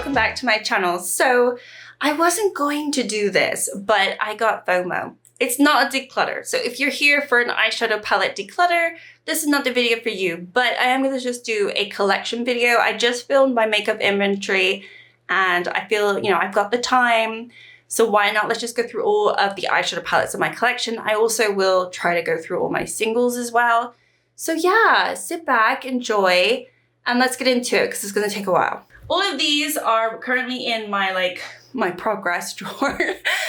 welcome back to my channel. So I wasn't going to do this, but I got FOMO. It's not a declutter. So if you're here for an eyeshadow palette declutter, this is not the video for you, but I am gonna just do a collection video. I just filmed my makeup inventory and I feel, you know, I've got the time. So why not? Let's just go through all of the eyeshadow palettes in my collection. I also will try to go through all my singles as well. So yeah, sit back, enjoy, and let's get into it because it's gonna take a while. All of these are currently in my progress drawer.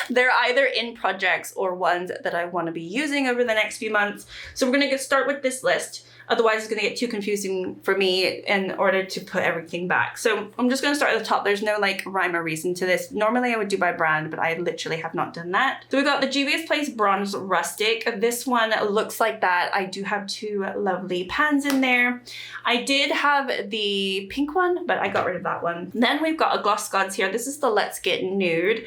They're either in projects or ones that I want to be using over the next few months. So we're gonna start with this list. Otherwise it's gonna get too confusing for me in order to put everything back. So I'm just gonna start at the top. There's no like rhyme or reason to this. Normally I would do by brand, but I literally have not done that. So we got the Juvia's Place Bronze Rustic. This one looks like that. I do have two lovely pans in there. I did have the pink one, but I got rid of that one. Then we've got a Gloss Gods here. This is the Let's Get Nude.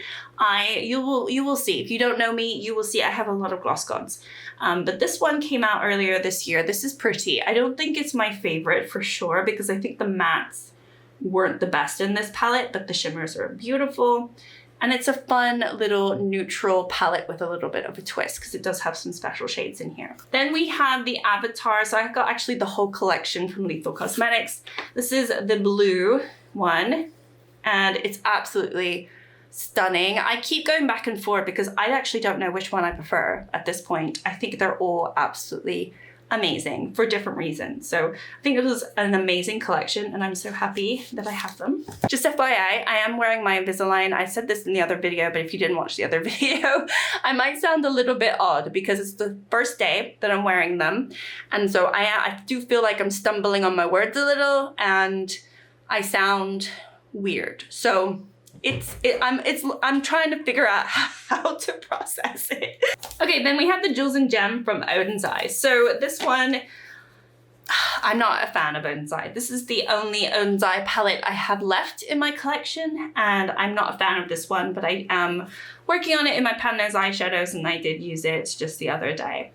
You will see. If you don't know me, you will see I have a lot of Gloss Gods. But this one came out earlier this year. This is pretty. I don't think it's my favorite for sure because I think the mattes weren't the best in this palette, but the shimmers are beautiful. And it's a fun little neutral palette with a little bit of a twist because it does have some special shades in here. Then we have the Avatar. So I got actually the whole collection from Lethal Cosmetics. This is the blue one and it's absolutely stunning. I keep going back and forth because I actually don't know which one I prefer at this point. I think they're all absolutely amazing for different reasons. So I think it was an amazing collection and I'm so happy that I have them. Just FYI, I am wearing my Invisalign. I said this in the other video, but if you didn't watch the other video, I might sound a little bit odd because it's the first day that I'm wearing them. And so I do feel like I'm stumbling on my words a little and I sound weird. So I'm trying to figure out how to process it. Okay, then we have the Jules and Gem from Odin's Eye. So this one, I'm not a fan of Odin's Eye. This is the only Odin's Eye palette I have left in my collection, and I'm not a fan of this one, but I am working on it in my Pan Nose eyeshadows, and I did use it just the other day.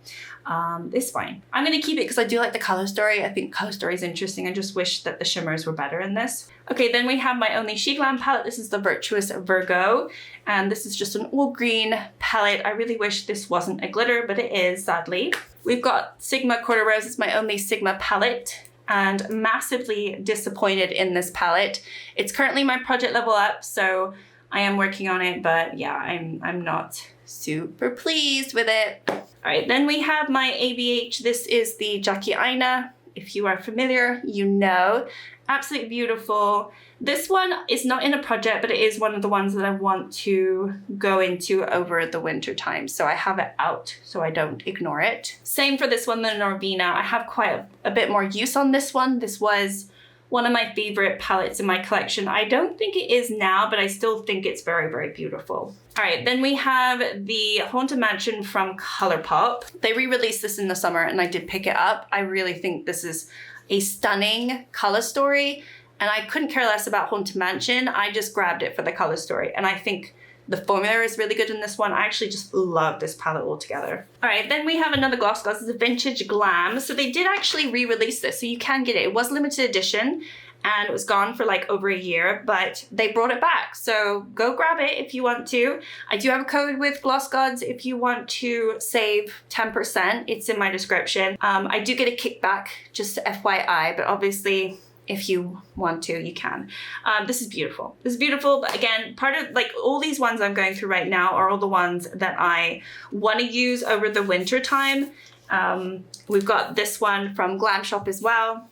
It's fine. I'm gonna keep it because I do like the color story. I think color story is interesting. I just wish that the shimmers were better in this. Okay, then we have my only She Glam palette. This is the Virtuous Virgo, and this is just an all green palette. I really wish this wasn't a glitter, but it is, sadly. We've got Sigma Quarter Rose. It's my only Sigma palette, and massively disappointed in this palette. It's currently my project level up, so I am working on it, but yeah, I'm not super pleased with it. All right, then we have my ABH. This is the Jackie Aina. If you are familiar, you know. Absolutely beautiful. This one is not in a project, but it is one of the ones that I want to go into over the winter time. So I have it out so I don't ignore it. Same for this one, the Norvina. I have quite a bit more use on this one. This was one of my favorite palettes in my collection. I don't think it is now, but I still think it's very, very beautiful. All right, then we have the Haunted Mansion from ColourPop. They re-released this in the summer and I did pick it up. I really think this is a stunning color story and I couldn't care less about Haunted Mansion. I just grabbed it for the color story and I think the formula is really good in this one. I actually just love this palette altogether. All right, then we have another Gloss Gods. This is a Vintage Glam. So they did actually re-release this, so you can get it. It was limited edition and it was gone for like over a year, but they brought it back. So go grab it if you want to. I do have a code with Gloss Gods if you want to save 10%. It's in my description. I do get a kickback, just FYI, but obviously, if you want to, you can. This is beautiful. This is beautiful, but again, part of like all these ones I'm going through right now are all the ones that I want to use over the winter time. We've got this one from Glam Shop as well,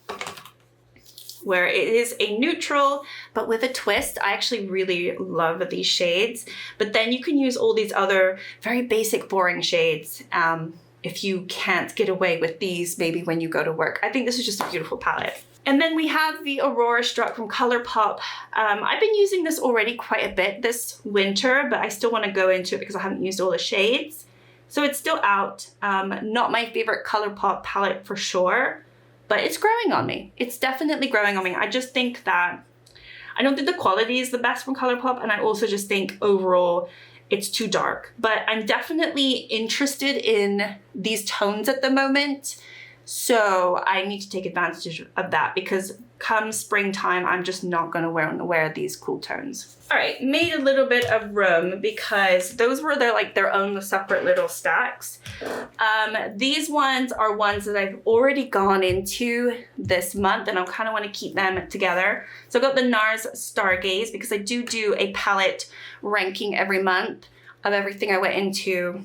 where it is a neutral, but with a twist. I actually really love these shades, but then you can use all these other very basic, boring shades if you can't get away with these maybe when you go to work. I think this is just a beautiful palette. And then we have the Aurora Struck from ColourPop. I've been using this already quite a bit this winter, but I still want to go into it because I haven't used all the shades. So it's still out. Not my favorite ColourPop palette for sure, but it's growing on me. It's definitely growing on me. I just think that, I don't think the quality is the best from ColourPop, and I also just think overall it's too dark. But I'm definitely interested in these tones at the moment. So I need to take advantage of that because come springtime, I'm just not gonna wear these cool tones. All right, made a little bit of room because those were their own separate little stacks. These ones are ones that I've already gone into this month and I kind of want to keep them together. So I've got the NARS Stargaze because I do a palette ranking every month of everything I went into,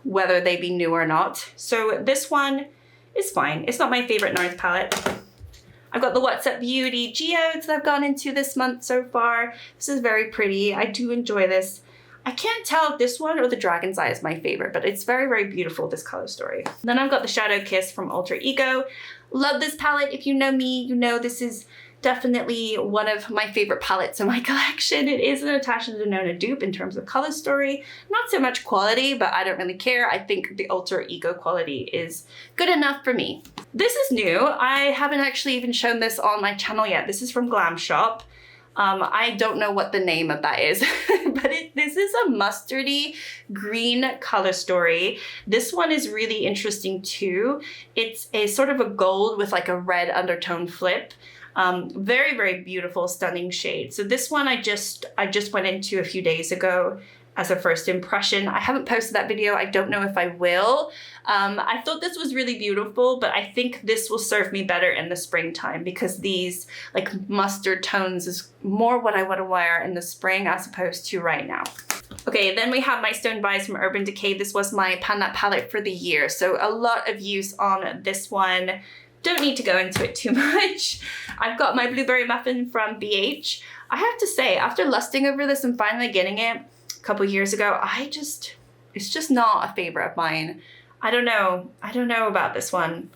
whether they be new or not. So this one is fine. It's not my favorite NARS palette. I've got the What's Up Beauty Geodes that I've gone into this month so far. This is very pretty. I do enjoy this. I can't tell if this one or the Dragon's Eye is my favorite, but it's very, very beautiful, this color story. Then I've got the Shadow Kiss from Alter Ego. Love this palette. If you know me, you know this is definitely one of my favorite palettes in my collection. It is a Natasha Denona dupe in terms of color story. Not so much quality, but I don't really care. I think the Alter Ego quality is good enough for me. This is new. I haven't actually even shown this on my channel yet. This is from Glam Shop. I don't know what the name of that is, but this is a mustardy green color story. This one is really interesting too. It's a sort of a gold with like a red undertone flip. Very, very beautiful, stunning shade. So this one I just went into a few days ago as a first impression. I haven't posted that video. I don't know if I will. I thought this was really beautiful, but I think this will serve me better in the springtime because these like mustard tones is more what I want to wear in the spring as opposed to right now. Okay, then we have my Stone Vibes from Urban Decay. This was my Pan That palette for the year. So a lot of use on this one. Don't need to go into it too much. I've got my Blueberry Muffin from BH. I have to say, after lusting over this and finally getting it a couple years ago, it's just not a favorite of mine. I don't know about this one.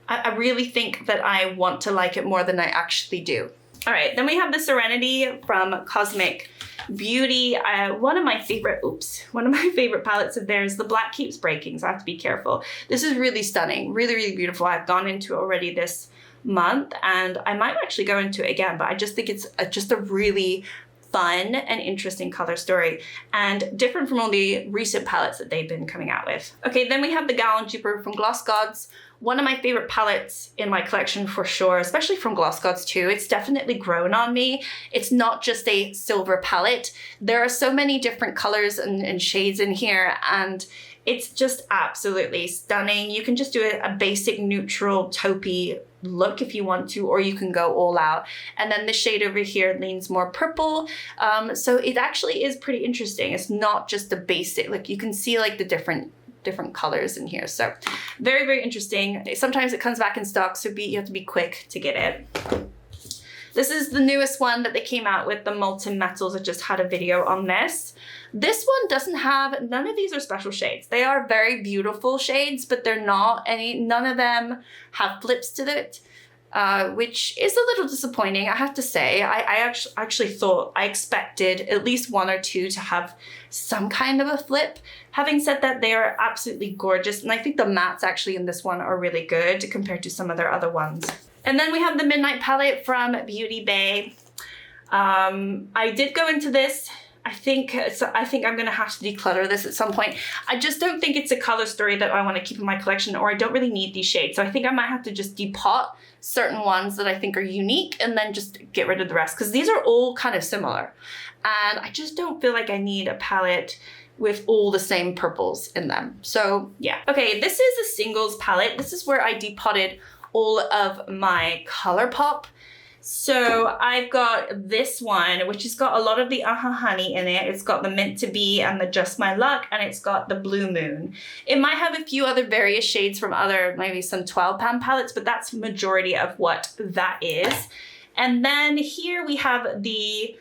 I really think that I want to like it more than I actually do. All right, then we have the Serenity from Cosmic Beauty. One of my favorite palettes of theirs. The black keeps breaking, so I have to be careful. This is really stunning, really, really beautiful. I've gone into it already this month and I might actually go into it again, but I just think it's just a really fun and interesting color story and different from all the recent palettes that they've been coming out with. Okay, then we have the Gallon Duper from Gloss Gods. One of my favorite palettes in my collection for sure, especially from Gloss Gods too. It's definitely grown on me. It's not just a silver palette. There are so many different colors and shades in here and it's just absolutely stunning. You can just do a basic neutral taupey look if you want to, or you can go all out. And then the shade over here leans more purple. So it actually is pretty interesting. It's not just a basic, like you can see like the different colors in here. So very, very interesting. Sometimes it comes back in stock, so you have to be quick to get it. This is the newest one that they came out with, the Molten Metals. I just had a video on this. This one doesn't have, none of these are special shades. They are very beautiful shades, but they're not none of them have flips to it, which is a little disappointing, I have to say. I actually thought, I expected at least one or two to have some kind of a flip. Having said that, they are absolutely gorgeous. And I think the mattes actually in this one are really good compared to some of their other ones. And then we have the Midnight palette from Beauty Bay. I did go into this. I think I'm gonna have to declutter this at some point. I just don't think it's a color story that I want to keep in my collection, or I don't really need these shades. So I think I might have to just depot certain ones that I think are unique and then just get rid of the rest, because these are all kind of similar. And I just don't feel like I need a palette with all the same purples in them. So yeah. Okay, this is a singles palette. This is where I depotted all of my ColourPop. So I've got this one, which has got a lot of the Honey in it. It's got the Meant to Be and the Just My Luck, and it's got the Blue Moon. It might have a few other various shades from other, maybe some 12-pound palettes, but that's majority of what that is. And then here we have the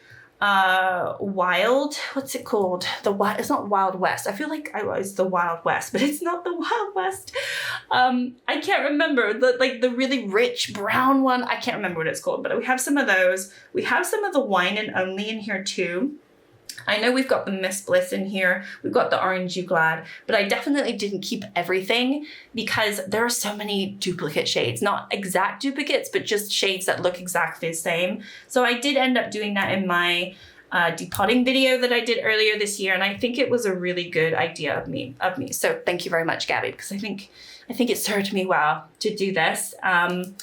Wild, what's it called? It's not Wild West. I feel like it's the Wild West, but it's not the Wild West. I can't remember, the really rich brown one. I can't remember what it's called, but we have some of those. We have some of the Wine and Only in here too. I know we've got the Miss Bliss in here. We've got the Orange You Glad, but I definitely didn't keep everything because there are so many duplicate shades, not exact duplicates, but just shades that look exactly the same. So I did end up doing that in my depotting video that I did earlier this year, and I think it was a really good idea of me. So thank you very much, Gabby, because I think I think it served me well to do this. And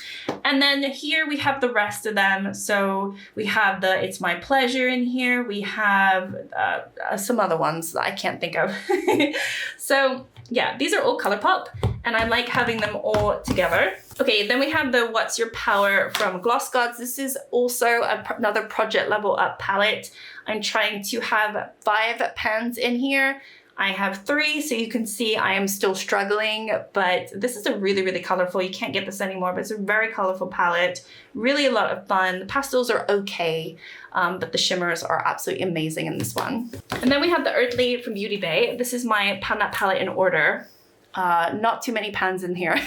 then here we have the rest of them. So we have the It's My Pleasure in here. We have some other ones that I can't think of. So yeah, these are all ColourPop, and I like having them all together. Okay, then we have the What's Your Power from Gloss Gods. This is also another project level up palette. I'm trying to have 5 pans in here. I have 3, so you can see I am still struggling, but this is a really, really colorful. You can't get this anymore, but it's a very colorful palette. Really a lot of fun. The pastels are okay, but the shimmers are absolutely amazing in this one. And then we have the Earthly from Beauty Bay. This is my pan that palette in order. Not too many pans in here.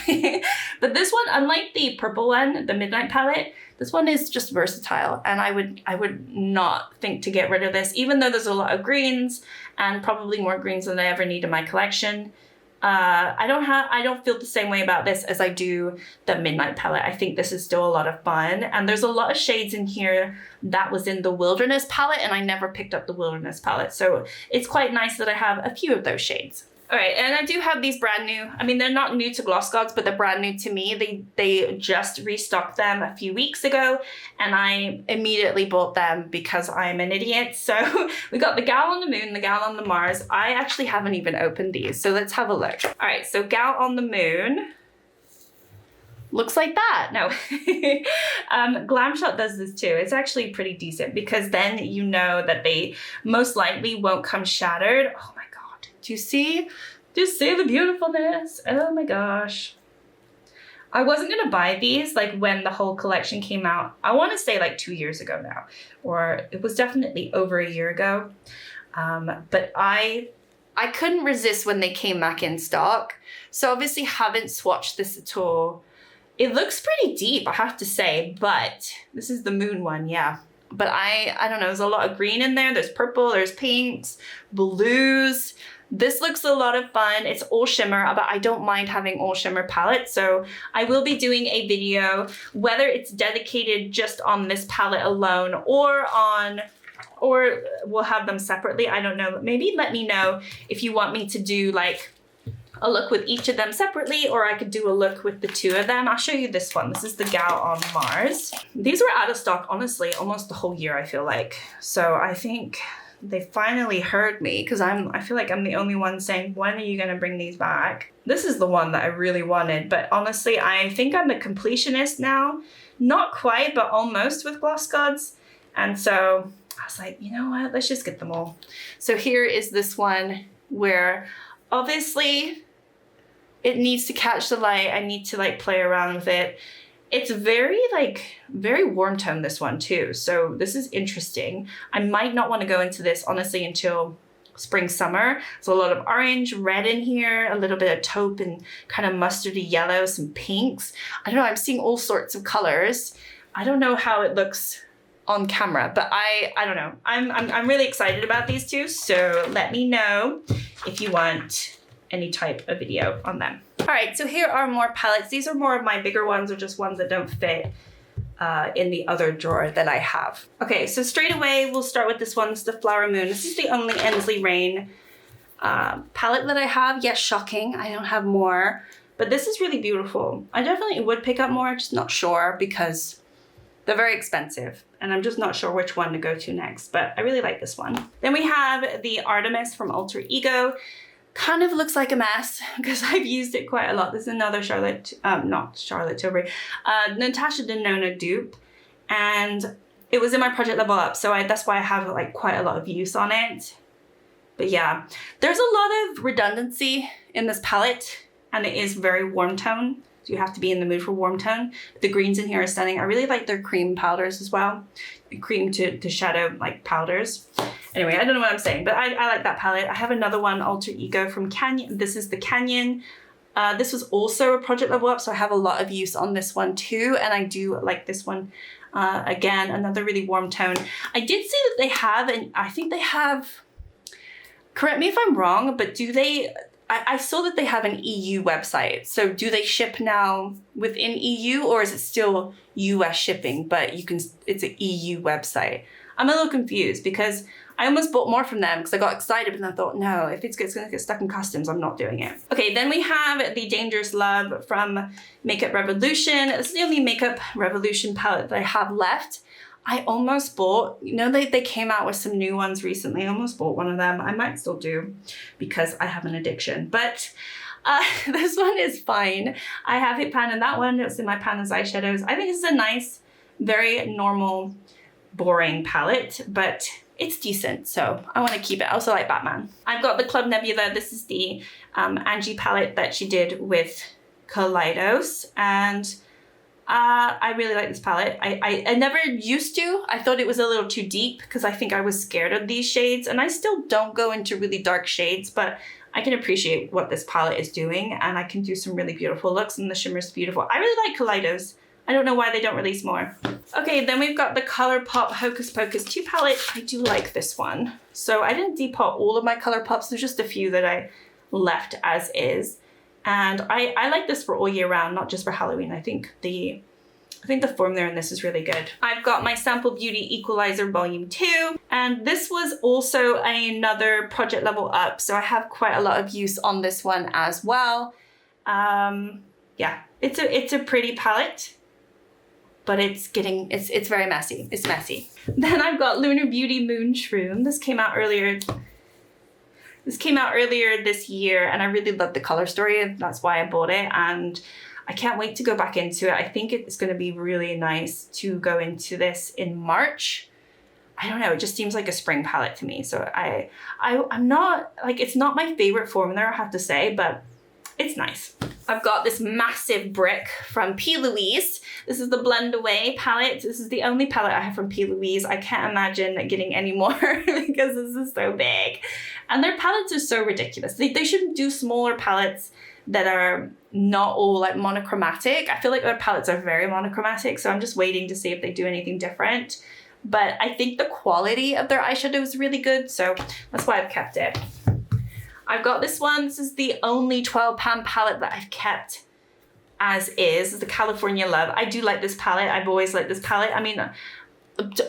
But this one, unlike the purple one, the Midnight palette, this one is just versatile, and I would not think to get rid of this, even though there's a lot of greens and probably more greens than I ever need in my collection. I don't feel the same way about this as I do the Midnight palette. I think this is still a lot of fun, and there's a lot of shades in here that was in the Wilderness palette, and I never picked up the Wilderness palette, so it's quite nice that I have a few of those shades. All right, and I do have these brand new. I mean, they're not new to Gloss Gods, but they're brand new to me. They just restocked them a few weeks ago, and I immediately bought them because I'm an idiot. So we got the Gal on the Moon, the Gal on the Mars. I actually haven't even opened these, so let's have a look. All right, so Gal on the Moon looks like that. No. Glam Shop does this too. It's actually pretty decent because then you know that they most likely won't come shattered. Oh my God. Do you see? Do you see the beautifulness? Oh my gosh. I wasn't gonna buy these like when the whole collection came out. I wanna say like 2 years ago now, or it was definitely over a year ago. But I couldn't resist when they came back in stock. So obviously haven't swatched this at all. It looks pretty deep, I have to say, but this is the Moon one, yeah. But I don't know, there's a lot of green in there. There's purple, there's pinks, blues. This looks a lot of fun. It's all shimmer, but I don't mind having all shimmer palettes. So I will be doing a video, whether it's dedicated just on this palette alone or we'll have them separately. I don't know. Maybe let me know if you want me to do like a look with each of them separately, or I could do a look with the 2 of them. I'll show you this one. This is the Gal on Mars. These were out of stock, honestly, almost the whole year, I feel like. So I think they finally heard me because I feel like I'm the only one saying, when are you gonna bring these back? This is the one that I really wanted, but honestly, I think I'm a completionist now. Not quite, but almost with Gloss Gods. And so I was like, you know what, let's just get them all. So here is this one where obviously it needs to catch the light. I need to like play around with it. It's very warm tone, this one too. So this is interesting. I might not want to go into this honestly until spring, summer. There's a lot of orange, red in here, a little bit of taupe and kind of mustardy yellow, some pinks. I don't know, I'm seeing all sorts of colors. I don't know how it looks on camera, but I don't know. I'm really excited about these 2. So let me know if you want any type of video on them. All right, so here are more palettes. These are more of my bigger ones, or just ones that don't fit in the other drawer that I have. Okay, so straight away, we'll start with this one. This is the Flower Moon. This is the only Ensley Rain palette that I have. Yes, shocking, I don't have more, but this is really beautiful. I definitely would pick up more, just not sure because they're very expensive and I'm just not sure which one to go to next, but I really like this one. Then we have the Artemis from Alter Ego. Kind of looks like a mess because I've used it quite a lot. This is another not Charlotte Tilbury, Natasha Denona dupe, and it was in my project level up, so that's why I have like quite a lot of use on it. But yeah, there's a lot of redundancy in this palette, and it is very warm tone, so you have to be in the mood for warm tone. The greens in here are stunning. I really like their cream powders as well, cream to shadow like powders. Anyway, I don't know what I'm saying, but I like that palette. I have another one, Alter Ego from Canyon. This is the Canyon. This was also a project level up, so I have a lot of use on this one too, and I do like this one. Again, another really warm tone. I did see that they have, and I think they have, correct me if I'm wrong, but do they, I saw that they have an EU website. So do they ship now within EU, or is it still US shipping, but it's an EU website? I'm a little confused because I almost bought more from them because I got excited and I thought, no, if it's gonna get stuck in customs, I'm not doing it. Okay, then we have the Dangerous Love from Makeup Revolution. This is the only Makeup Revolution palette that I have left. I almost bought, you know, they came out with some new ones recently. I almost bought one of them. I might still do because I have an addiction, but this one is fine. I have it pan in that one. It's in my pan as eyeshadows. I think this is a nice, very normal, boring palette, but it's decent, so I want to keep it. I also like Batman. I've got the Club Nebula. This is the Angie palette that she did with Kaleidos, and I really like this palette. I never used to. I thought it was a little too deep because I think I was scared of these shades, and I still don't go into really dark shades, but I can appreciate what this palette is doing, and I can do some really beautiful looks, and the shimmer's beautiful. I really like Kaleidos. I don't know why they don't release more. Okay, then we've got the ColourPop Hocus Pocus 2 palette. I do like this one. So I didn't depot all of my ColourPops. There's just a few that I left as is. And I like this for all year round, not just for Halloween. I think the formula in this is really good. I've got my Sample Beauty Equalizer Volume 2, and this was also another project level up, so I have quite a lot of use on this one as well. Yeah, it's a pretty palette, but it's very messy. It's messy. Then I've got Lunar Beauty Moon Shroom. This came out earlier this year, and I really loved the color story, and that's why I bought it, and I can't wait to go back into it. I think it's going to be really nice to go into this in March. I don't know, it just seems like a spring palette to me. So I'm not, like, it's not my favorite formula, I have to say, but it's nice. I've got this massive brick from P. Louise. This is the Blend Away palette. This is the only palette I have from P. Louise. I can't imagine getting any more because this is so big. And their palettes are so ridiculous. They should do smaller palettes that are not all like monochromatic. I feel like their palettes are very monochromatic, so I'm just waiting to see if they do anything different. But I think the quality of their eyeshadow is really good, so that's why I've kept it. I've got this one. This is the only 12-pan palette that I've kept as is. It's the California Love. I do like this palette. I've always liked this palette. I mean,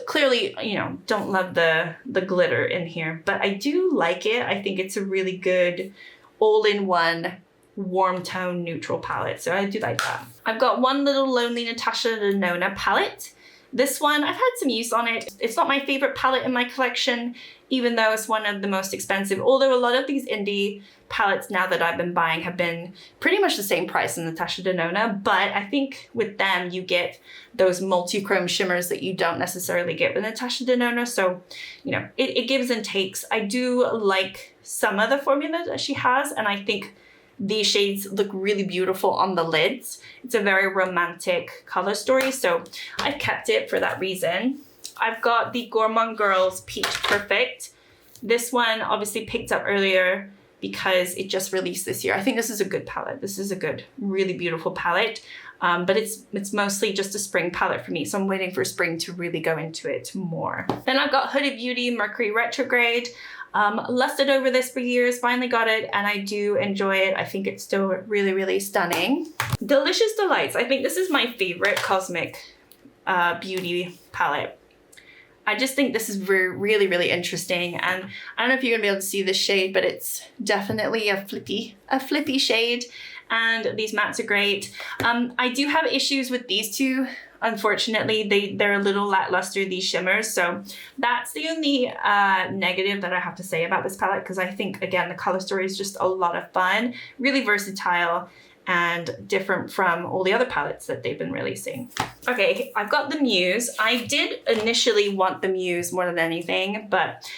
clearly, you know, don't love the glitter in here, but I do like it. I think it's a really good all-in-one warm tone neutral palette, so I do like that. I've got one little Lonely Natasha Denona palette. This one, I've had some use on it. It's not my favorite palette in my collection, even though it's one of the most expensive, although a lot of these indie palettes now that I've been buying have been pretty much the same price as Natasha Denona, but I think with them you get those multi-chrome shimmers that you don't necessarily get with Natasha Denona, so you know, it gives and takes. I do like some of the formula that she has, and I think these shades look really beautiful on the lids. It's a very romantic color story, so I've kept it for that reason. I've got the Gourmand Girls Peach Perfect. This one obviously picked up earlier because it just released this year. I think this is a good palette. This is a good, really beautiful palette, but it's mostly just a spring palette for me, so I'm waiting for spring to really go into it more. Then I've got Huda Beauty Mercury Retrograde. Lusted over this for years, finally got it, and I do enjoy it. I think it's still really, really stunning. Delicious Delights. I think this is my favorite cosmic beauty palette. I just think this is really, really interesting, and I don't know if you're gonna be able to see this shade, but it's definitely a flippy shade, and these mattes are great. I do have issues with these two. Unfortunately, they're a little lackluster, these shimmers, so that's the only negative that I have to say about this palette, because I think, again, the color story is just a lot of fun, really versatile, and different from all the other palettes that they've been releasing. Okay, I've got the Muse. I did initially want the Muse more than anything, but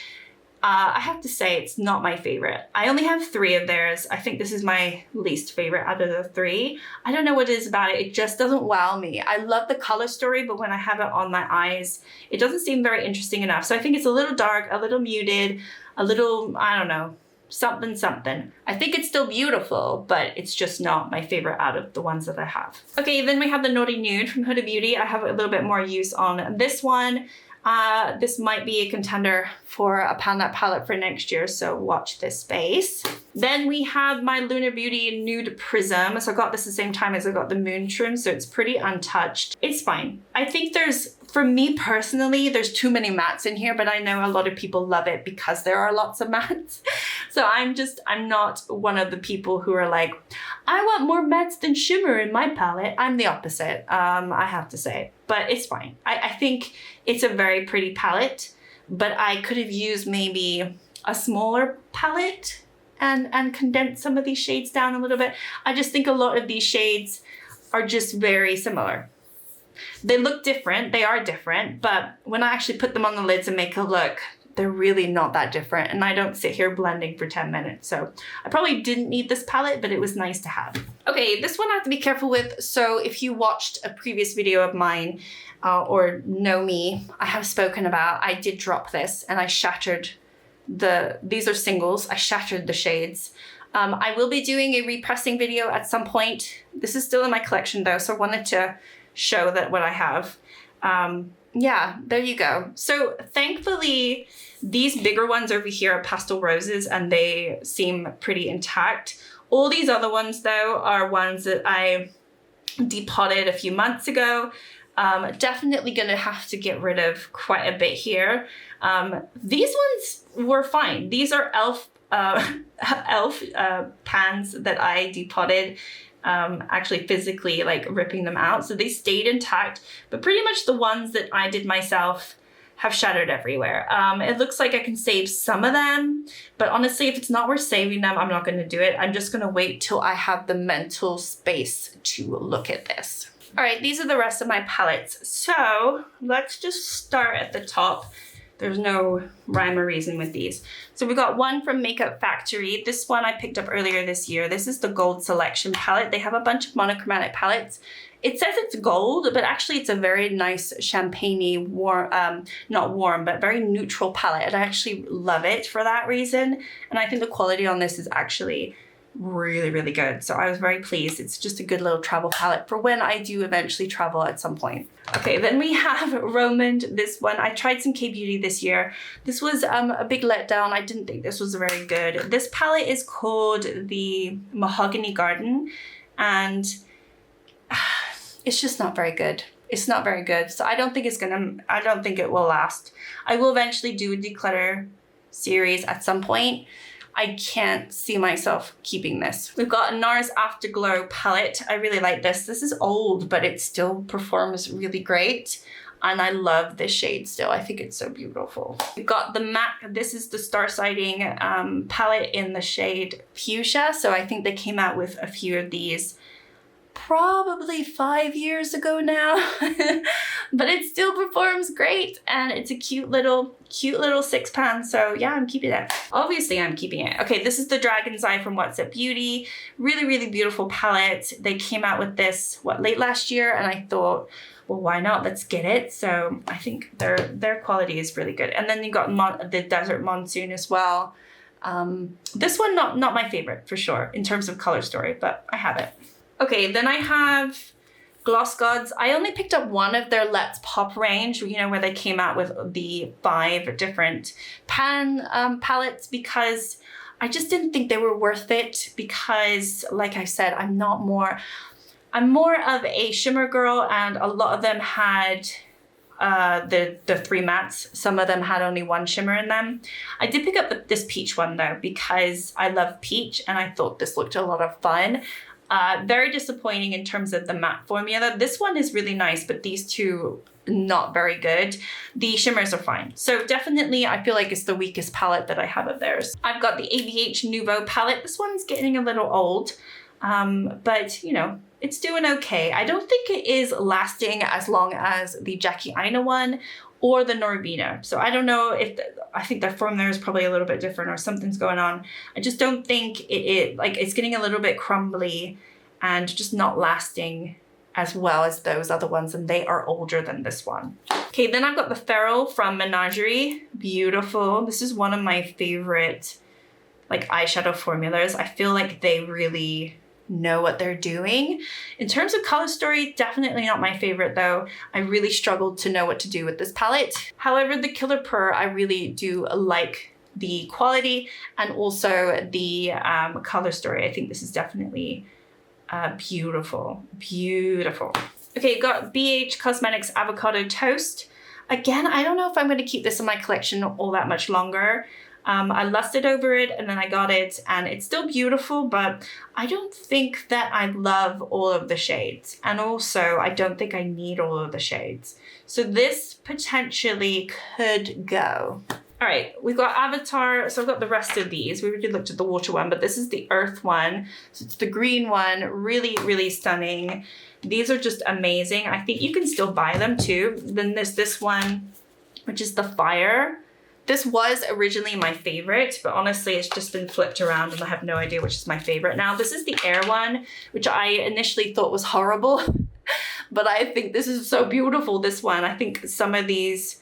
I have to say it's not my favorite. I only have 3 of theirs. I think this is my least favorite out of the 3. I don't know what it is about it. It just doesn't wow me. I love the color story, but when I have it on my eyes, it doesn't seem very interesting enough. So I think it's a little dark, a little muted, a little, I don't know, something. I think it's still beautiful, but it's just not my favorite out of the ones that I have. Okay, then we have the Naughty Nude from Huda Beauty. I have a little bit more use on this one. This might be a contender for a Palette palette for next year, so watch this space. Then we have my Lunar Beauty Nude Prism. So I got this the same time as I got the Moon Shroom, so it's pretty untouched. It's fine. I think there's for me personally, there's too many mattes in here, but I know a lot of people love it because there are lots of mattes. So I'm not one of the people who are like, I want more mattes than shimmer in my palette. I'm the opposite, I have to say, but it's fine. I think it's a very pretty palette, but I could have used maybe a smaller palette and condense some of these shades down a little bit. I just think a lot of these shades are just very similar. They look different, they are different, but when I actually put them on the lids and make a look, they're really not that different, and I don't sit here blending for 10 minutes. So I probably didn't need this palette, but it was nice to have. Okay, this one I have to be careful with. So if you watched a previous video of mine or know me, I have spoken about, I did drop this and I shattered these are singles, I shattered the shades. I will be doing a repressing video at some point. This is still in my collection though, so I wanted to show that what I have. Yeah, there you go. So thankfully, these bigger ones over here are pastel roses and they seem pretty intact. All these other ones though are ones that I depotted a few months ago. Definitely gonna have to get rid of quite a bit here. These ones were fine. These are elf pans that I depotted, actually physically like ripping them out. So they stayed intact, but pretty much the ones that I did myself have shattered everywhere. It looks like I can save some of them, but honestly, if it's not worth saving them, I'm not gonna do it. I'm just gonna wait till I have the mental space to look at this. All right, these are the rest of my palettes. So let's just start at the top. There's no rhyme or reason with these. So we got one from Makeup Factory. This one I picked up earlier this year. This is the Gold Selection palette. They have a bunch of monochromatic palettes. It says it's gold, but actually it's a very nice champagne-y, warm, not warm, but very neutral palette. And I actually love it for that reason. And I think the quality on this is actually really, really good. So I was very pleased. It's just a good little travel palette for when I do eventually travel at some point. Okay, then we have Romand, this one. I tried some K-Beauty this year. This was a big letdown. I didn't think this was very good. This palette is called the Mahogany Garden, and it's just not very good. It's not very good. So I don't think it will last. I will eventually do a declutter series at some point. I can't see myself keeping this. We've got a NARS Afterglow palette. I really like this. This is old, but it still performs really great. And I love this shade still. I think it's so beautiful. We've got the MAC, this is the Star Sighting palette in the shade Fuchsia. So I think they came out with a few of these probably 5 years ago now, but it still performs great, and it's a cute little 6-pan. So yeah, I'm keeping it. Obviously I'm keeping it. Okay, this is the Dragon's Eye from What's Up Beauty. Really, really beautiful palette. They came out with this, late last year, and I thought, well, why not? Let's get it. So I think their quality is really good. And then you got the Desert Monsoon as well. This one, not my favorite for sure in terms of color story, but I have it. Okay, then I have Gloss Gods. I only picked up one of their Let's Pop range, you know, where they came out with the 5 different pan palettes, because I just didn't think they were worth it, because like I said, I'm more of a shimmer girl, and a lot of them had the 3 mattes. Some of them had only 1 shimmer in them. I did pick up this peach one though, because I love peach and I thought this looked a lot of fun. Very disappointing in terms of the matte formula. This one is really nice, but these two, not very good. The shimmers are fine. So definitely, I feel like it's the weakest palette that I have of theirs. I've got the ABH Nouveau palette. This one's getting a little old, but you know, it's doing okay. I don't think it is lasting as long as the Jackie Aina one or the Norvina. So I don't know if, I think the formula is probably a little bit different or something's going on. I just don't think it's getting a little bit crumbly and just not lasting as well as those other ones, and they are older than this one. Okay, then I've got the Feral from Menagerie. Beautiful. This is one of my favorite like eyeshadow formulas. I feel like they really know what they're doing. In terms of color story, definitely not my favorite though. I really struggled to know what to do with this palette. However, the Killer Purr, I really do like the quality and also the color story. I think this is definitely beautiful, beautiful. Okay, got BH Cosmetics Avocado Toast. Again, I don't know if I'm going to keep this in my collection all that much longer. I lusted over it and then I got it and it's still beautiful, but I don't think that I love all of the shades. And also, I don't think I need all of the shades. So this potentially could go. All right, we've got Avatar. So I've got the rest of these. We already looked at the water one, but this is the earth one. So it's the green one, really, really stunning. These are just amazing. I think you can still buy them too. Then there's this one, which is the fire. This was originally my favorite, but honestly, it's just been flipped around and I have no idea which is my favorite now. This is the air one, which I initially thought was horrible, but I think this is so beautiful, this one. I think some of these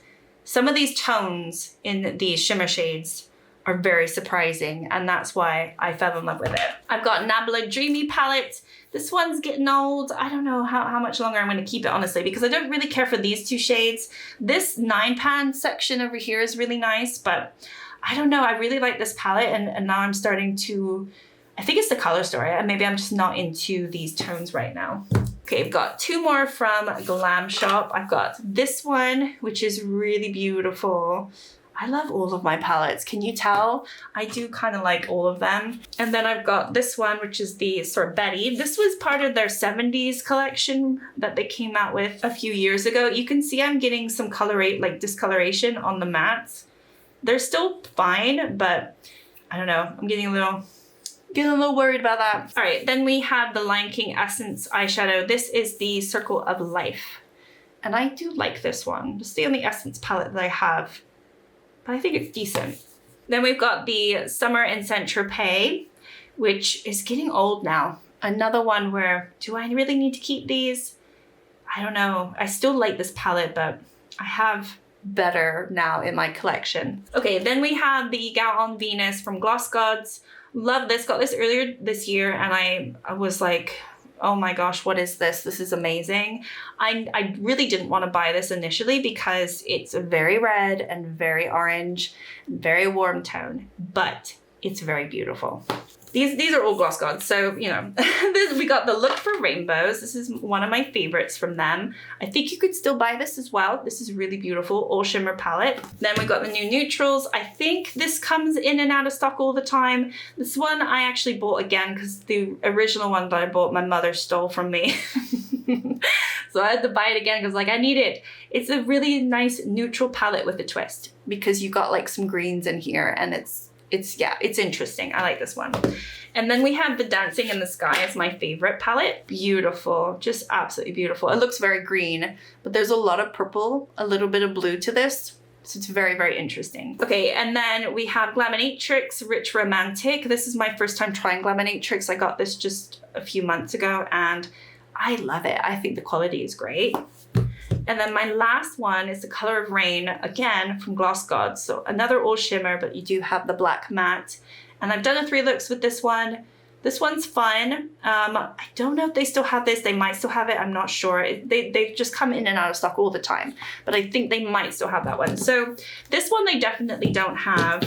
tones in these shimmer shades are very surprising, and that's why I fell in love with it. I've got Nabla Dreamy palette. This one's getting old. I don't know how much longer I'm going to keep it, honestly, because I don't really care for these two shades. This 9-pan section over here is really nice, but I don't know. I really like this palette, and now I'm starting to, I think it's the color story. Maybe I'm just not into these tones right now. Okay, I've got two more from Glam Shop. I've got this one, which is really beautiful. I love all of my palettes. Can you tell? I do kind of like all of them. And then I've got this one, which is the Sorbet. This was part of their 70s collection that they came out with a few years ago. You can see I'm getting some discoloration on the mattes. They're still fine, but I don't know. I'm getting a little worried about that. All right, then we have the Lion King Essence eyeshadow. This is the Circle of Life. And I do like this one. It's the only Essence palette that I have, but I think it's decent. Then we've got the Summer in Saint-Tropez, which is getting old now. Another one where, do I really need to keep these? I don't know. I still like this palette, but I have better now in my collection. Okay, then we have the Gal on Venus from Gloss Gods. Love this. Got this earlier this year, and I was like, oh my gosh, what is this? This is amazing. I really didn't want to buy this initially because it's very red and very orange, very warm tone, but it's very beautiful. These are all Gloss Gods, so, you know, we got the Look for Rainbows. This is one of my favorites from them. I think you could still buy this as well. This is really beautiful, all shimmer palette. Then we got the new neutrals. I think this comes in and out of stock all the time. This one I actually bought again because the original one that I bought, my mother stole from me. So I had to buy it again because like I need it. It's a really nice neutral palette with a twist because you got like some greens in here and it's interesting. I like this one. And then we have the Dancing in the Sky as my favorite palette. Beautiful, just absolutely beautiful. It looks very green, but there's a lot of purple, a little bit of blue to this. So it's very, very interesting. Okay, and then we have Glaminatrix Rich Romantic. This is my first time trying Glaminatrix. I got this just a few months ago and I love it. I think the quality is great. And then my last one is the Color of Rain, again, from Gloss Gods. So another all shimmer, but you do have the black matte. And I've done a 3 looks with this one. This one's fun. I don't know if they still have this. They might still have it. I'm not sure. They just come in and out of stock all the time. But I think they might still have that one. So this one they definitely don't have.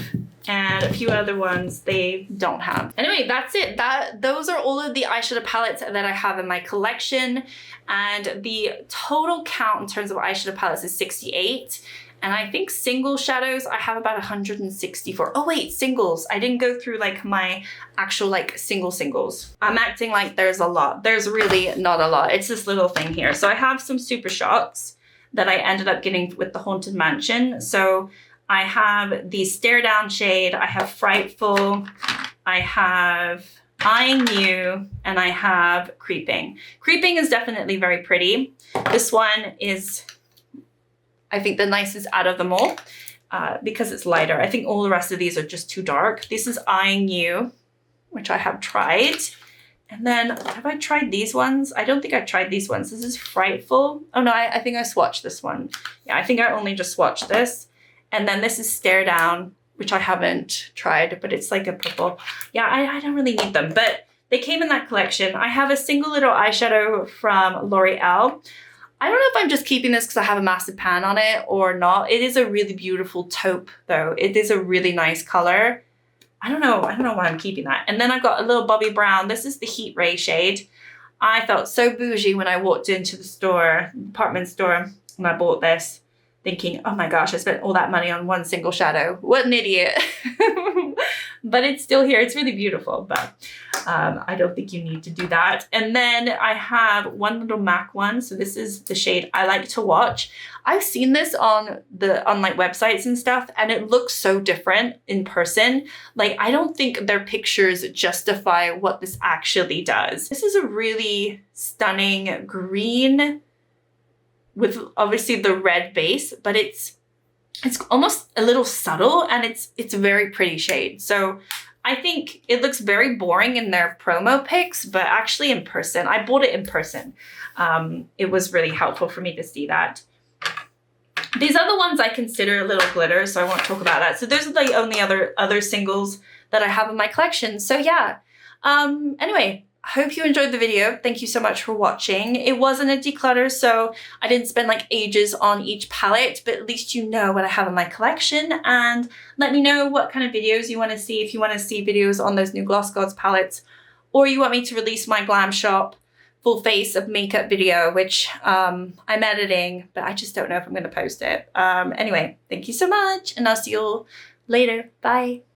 And a few other ones they don't have. Anyway, that's it. Those are all of the eyeshadow palettes that I have in my collection. And the total count in terms of eyeshadow palettes is 68. And I think single shadows, I have about 164. Oh wait, singles. I didn't go through like my actual like singles. I'm acting like there's a lot. There's really not a lot. It's this little thing here. So I have some Super Shots that I ended up getting with the Haunted Mansion. So I have the Stare Down shade, I have Frightful, I have Eyeing You, and I have Creeping. Creeping is definitely very pretty. This one is, I think, the nicest out of them all because it's lighter. I think all the rest of these are just too dark. This is Eyeing You, which I have tried. And then, have I tried these ones? I don't think I've tried these ones. This is Frightful. Oh no, I think I swatched this one. Yeah, I think I only just swatched this. And then this is Stare Down, which I haven't tried, but it's like a purple. Yeah, I don't really need them, but they came in that collection. I have a single little eyeshadow from L'Oreal. I don't know if I'm just keeping this because I have a massive pan on it or not. It is a really beautiful taupe though. It is a really nice color. I don't know why I'm keeping that. And then I've got a little Bobbi Brown. This is the Heat Ray shade. I felt so bougie when I walked into the store, department store, and I bought this, thinking, oh my gosh, I spent all that money on one single shadow. What an idiot. But it's still here. It's really beautiful, but I don't think you need to do that. And then I have one little MAC one. So this is the shade I Like to Watch. I've seen this on like websites and stuff, and it looks so different in person. Like, I don't think their pictures justify what this actually does. This is a really stunning green with obviously the red base, but it's almost a little subtle, and it's a very pretty shade. So I think it looks very boring in their promo pics, but actually in person, I bought it in person. It was really helpful for me to see that. These other ones I consider a little glitter, so I won't talk about that. So those are the only other singles that I have in my collection. So yeah, anyway, I hope you enjoyed the video. Thank you so much for watching. It wasn't a declutter, so I didn't spend like ages on each palette, but at least you know what I have in my collection, and let me know what kind of videos you want to see. If you want to see videos on those new Gloss Gods palettes, or you want me to release my Glam Shop full face of makeup video, which I'm editing, but I just don't know if I'm going to post it. Anyway, thank you so much, and I'll see you all later. Bye.